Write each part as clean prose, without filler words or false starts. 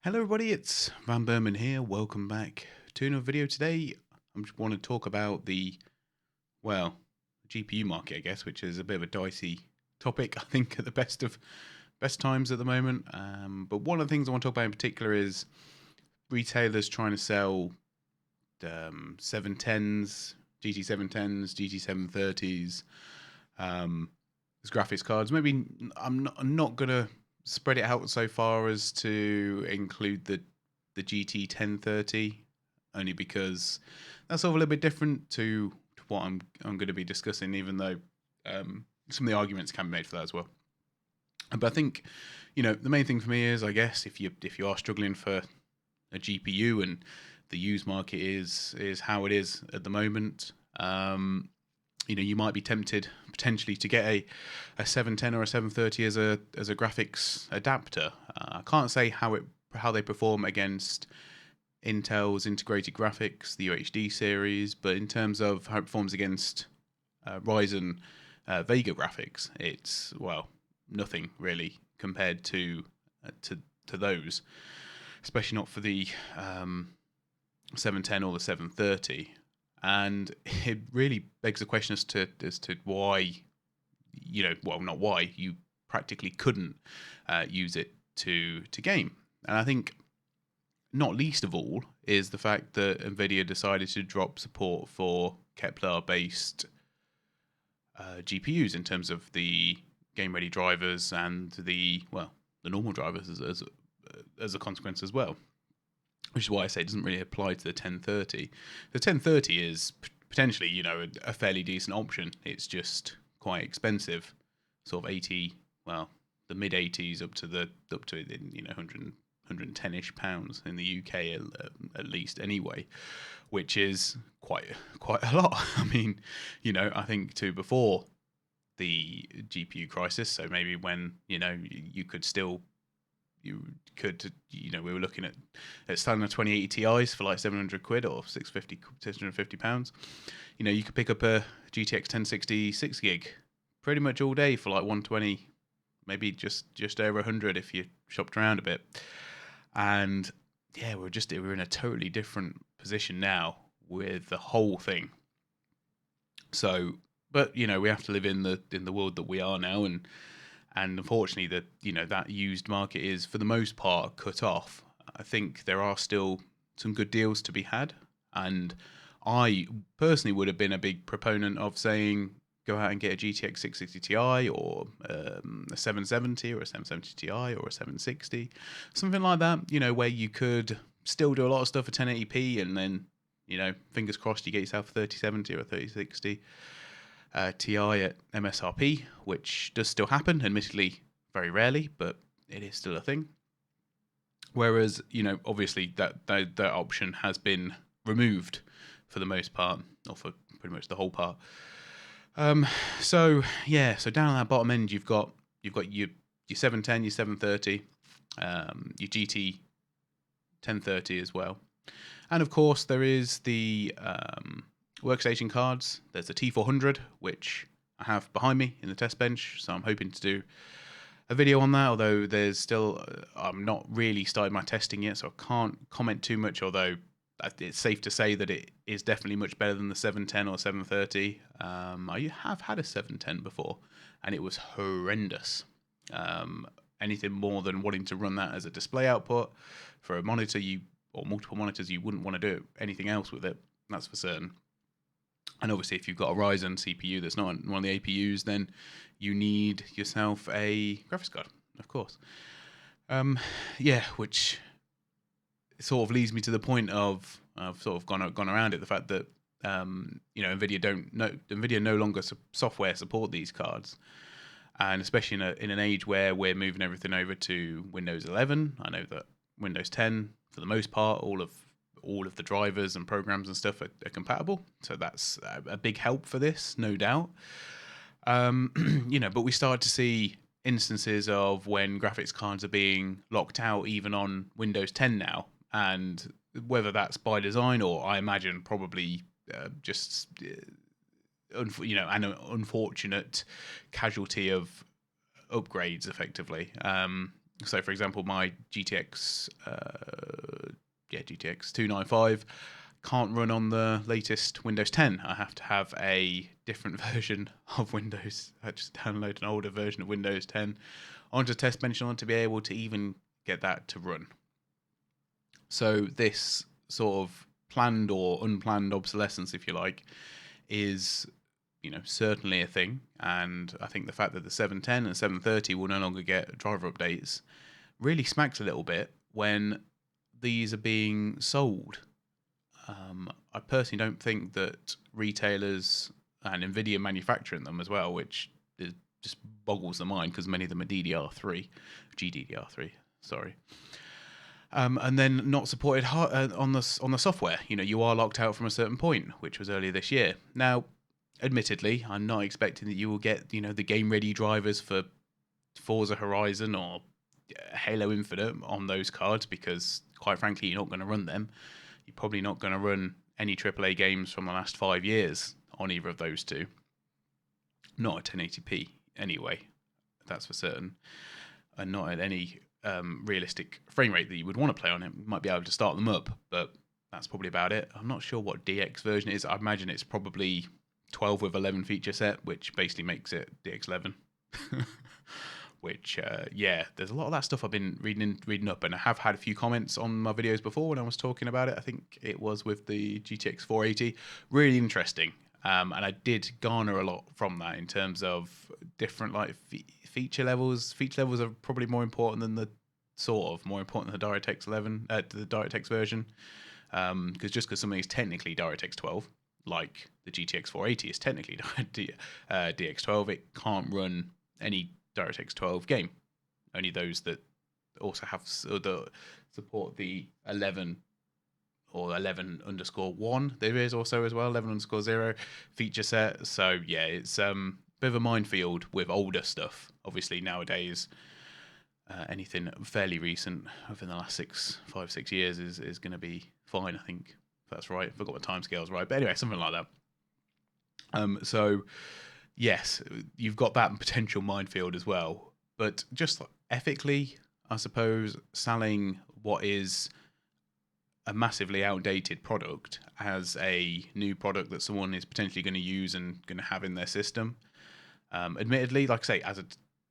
Hello everybody, it's vanburman here. Welcome back to another video. Today I just want to talk about the GPU market, I guess, which is a bit of a dicey topic, I think, at the best times at the moment. But one of the things I want to talk about in particular is retailers trying to sell 710s, GT 710s, GT 730s, as graphics cards. Maybe I'm not gonna spread it out so far as to include the GT 1030, only because that's sort of a little bit different to what I'm going to be discussing. Even though some of the arguments can be made for that as well. But I think the main thing for me is, I guess, if you are struggling for a GPU and the used market is how it is at the moment. You might be tempted potentially to get a 710 or a 730 as a graphics adapter. I can't say how they perform against Intel's integrated graphics, the UHD series, but in terms of how it performs against Ryzen Vega graphics, it's nothing really compared to those, especially not for the 710 or the 730. And it really begs the question as to why, not why you practically couldn't use it to game. And I think not least of all is the fact that Nvidia decided to drop support for Kepler-based GPUs in terms of the game-ready drivers and the normal drivers as a consequence as well. Which is why I say it doesn't really apply to the 1030. The 1030 is potentially, a fairly decent option. It's just quite expensive, sort of 80, the mid 80s up to 110-ish pounds in the UK at least anyway, which is quite a lot. I mean, I think before the GPU crisis, so maybe when we were looking at standard 2080 Ti's for like 700 quid or 650 pounds. You could pick up a GTX 1060 6 gig pretty much all day for like 120, maybe just over 100 if you shopped around a bit. And yeah, we're in a totally different position now with the whole thing. So, but we have to live in the world that we are now, and unfortunately that used market is for the most part cut off. I think there are still some good deals to be had, and I personally would have been a big proponent of saying go out and get a GTX 660 Ti or a 770 or a 770 Ti or a 760, something like that, where you could still do a lot of stuff at 1080p, and then fingers crossed you get yourself a 3070 or a 3060 Ti at MSRP, which does still happen, admittedly very rarely, but it is still a thing. Whereas, obviously that option has been removed for the most part, or for pretty much the whole part. So down on that bottom end, you've got your 710, your 730, your GT 1030 as well, and of course there is the workstation cards. There's the T400, which I have behind me in the test bench, so I'm hoping to do a video on that, although there's still I'm not really started my testing yet, so I can't comment too much, although it's safe to say that it is definitely much better than the 710 or 730. I have had a 710 before, and it was horrendous. Anything more than wanting to run that as a display output for a monitor, or multiple monitors, you wouldn't want to do anything else with it, that's for certain. And obviously, if you've got a Ryzen CPU that's not one of the APUs, then you need yourself a graphics card, of course. Which sort of leads me to the point of I've sort of gone around it, the fact that Nvidia no longer software support these cards, and especially in an age where we're moving everything over to Windows 11. I know that Windows 10, for the most part, all of the drivers and programs and stuff are compatible, so that's a big help for this, no doubt. But we start to see instances of when graphics cards are being locked out even on Windows 10 now, and whether that's by design or I imagine probably just an unfortunate casualty of upgrades, effectively. So, for example, my GTX, GTX 295 can't run on the latest Windows 10. I have to have a different version of Windows. I just download an older version of Windows 10 onto Test Bench to be able to even get that to run. So this sort of planned or unplanned obsolescence, if you like, is certainly a thing. And I think the fact that the 710 and 730 will no longer get driver updates really smacks a little bit when these are being sold. I personally don't think that retailers and Nvidia manufacturing them as well, which just boggles the mind because many of them are GDDR3, sorry. And then not supported on the software. You are locked out from a certain point, which was earlier this year. Now, admittedly, I'm not expecting that you will get the game ready drivers for Forza Horizon or Halo Infinite on those cards because, quite frankly, you're not going to run them. You're probably not going to run any AAA games from the last 5 years on either of those two. Not at 1080p, anyway. That's for certain. And not at any realistic frame rate that you would want to play on it. You might be able to start them up, but that's probably about it. I'm not sure what DX version is. I imagine it's probably 12 with 11 feature set, which basically makes it DX11. Which, there's a lot of that stuff I've been reading up, and I have had a few comments on my videos before when I was talking about it. I think it was with the GTX 480. Really interesting, and I did garner a lot from that in terms of different feature levels. Feature levels are probably more important than the more important than the DirectX 11, the DirectX version, because something is technically DirectX 12, like the GTX 480 is technically DX12, it can't run any DirectX 12 game. Only those that also have support the 11 or 11_1. There is also as well 11_0 feature set. So yeah, it's a bit of a minefield with older stuff. Obviously nowadays, anything fairly recent within the last 5-6 years is going to be fine. I think that's right. I forgot what timescales right, but anyway, something like that. So. Yes, you've got that potential minefield as well. But just ethically, I suppose, selling what is a massively outdated product as a new product that someone is potentially going to use and going to have in their system. Admittedly, like I say,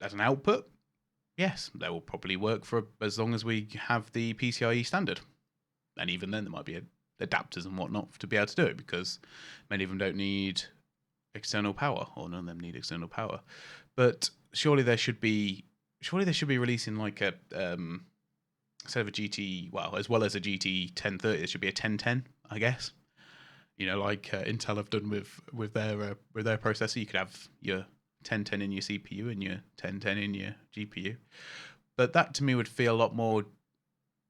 as an output, yes, they will probably work for as long as we have the PCIe standard. And even then, there might be adapters and whatnot to be able to do it because many of them don't need external power, or none of them need external power. But surely they should be releasing like a instead of a GT, as well as a GT 1030, it should be a 1010, I guess. Like Intel have done with their processor. You could have your 1010 in your CPU and your 1010 in your GPU. But that to me would feel a lot more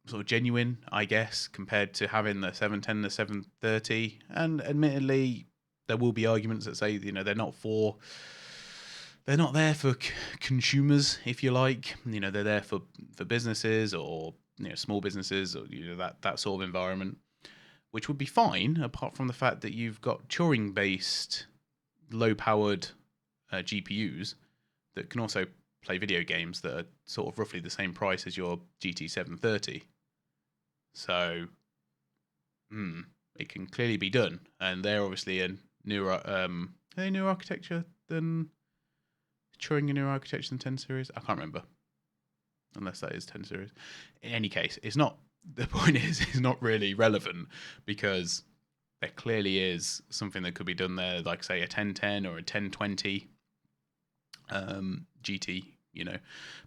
sort of genuine, I guess, compared to having the 710, the 730. And admittedly, there will be arguments that say they're not there for consumers, if you like. They're there for businesses or small businesses or that sort of environment, which would be fine apart from the fact that you've got Turing based low powered GPUs that can also play video games that are sort of roughly the same price as your GT 730. So it can clearly be done, and they're obviously a newer architecture than Turing, a newer architecture than 10 series. I can't remember, unless that is 10 series. In any case, it's not. The point is, it's not really relevant because there clearly is something that could be done there, like say a 1010 or a 1020 GT.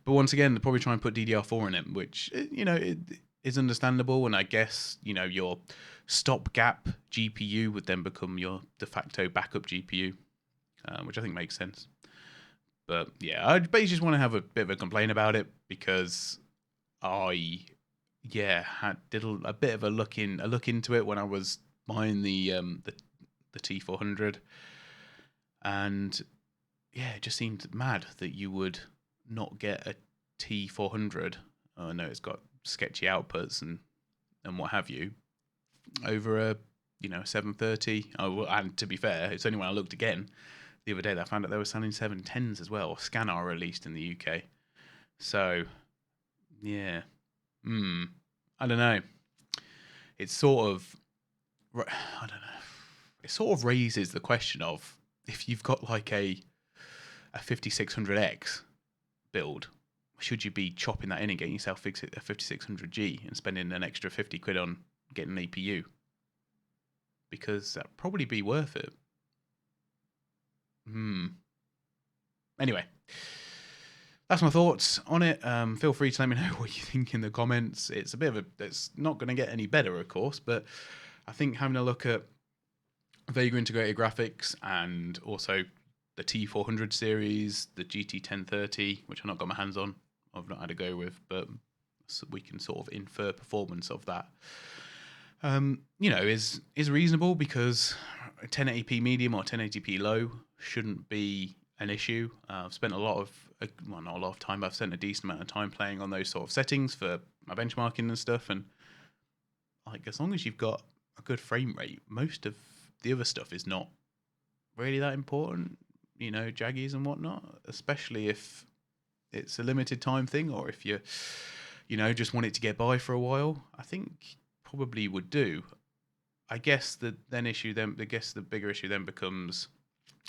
But once again, they'll probably try and put DDR4 in it, which it is understandable, and I guess your stopgap GPU would then become your de facto backup GPU, which I think makes sense. But yeah, I basically just want to have a bit of a complaint about it because I did a bit of a look into it when I was buying the T400, and yeah, it just seemed mad that you would not get a T400. I know it's got sketchy outputs and what have you over a 730. And to be fair, it's only when I looked again the other day that I found out they were selling 710s as well, Scanner released in the UK. So Yeah. I don't know. It's sort of, I don't know. It sort of raises the question of if you've got like a 5600X build, should you be chopping that in and getting yourself a 5600G and spending an extra 50 quid on getting an APU? Because that'd probably be worth it. Anyway, that's my thoughts on it. Feel free to let me know what you think in the comments. It's a bit of a, it's not going to get any better, of course, but I think having a look at Vega integrated graphics and also the T400 series, the GT 1030, which I've not got my hands on, I've not had a go with, but we can sort of infer performance of that. Is reasonable, because 1080p medium or 1080p low shouldn't be an issue. I've spent not a lot of time, but I've spent a decent amount of time playing on those sort of settings for my benchmarking and stuff, and like, as long as you've got a good frame rate, most of the other stuff is not really that important, jaggies and whatnot, especially if it's a limited time thing, or if you just want it to get by for a while. I think probably would do. I guess the bigger issue then becomes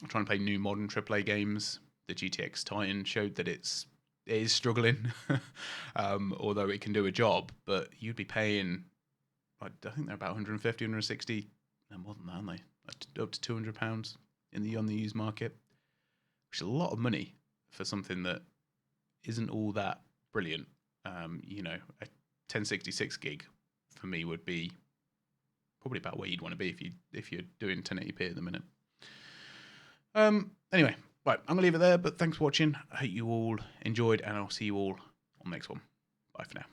trying to play new modern AAA games. The GTX Titan showed that it is struggling, although it can do a job. But you'd be paying, I think they're about 150, 160, no more than that, aren't they? Up to £200 on the used market, which is a lot of money for something that isn't all that brilliant. A 1066 gig for me would be probably about where you'd want to be if you're doing 1080p at the minute. Anyway, right, I'm gonna leave it there. But thanks for watching. I hope you all enjoyed, and I'll see you all on the next one. Bye for now.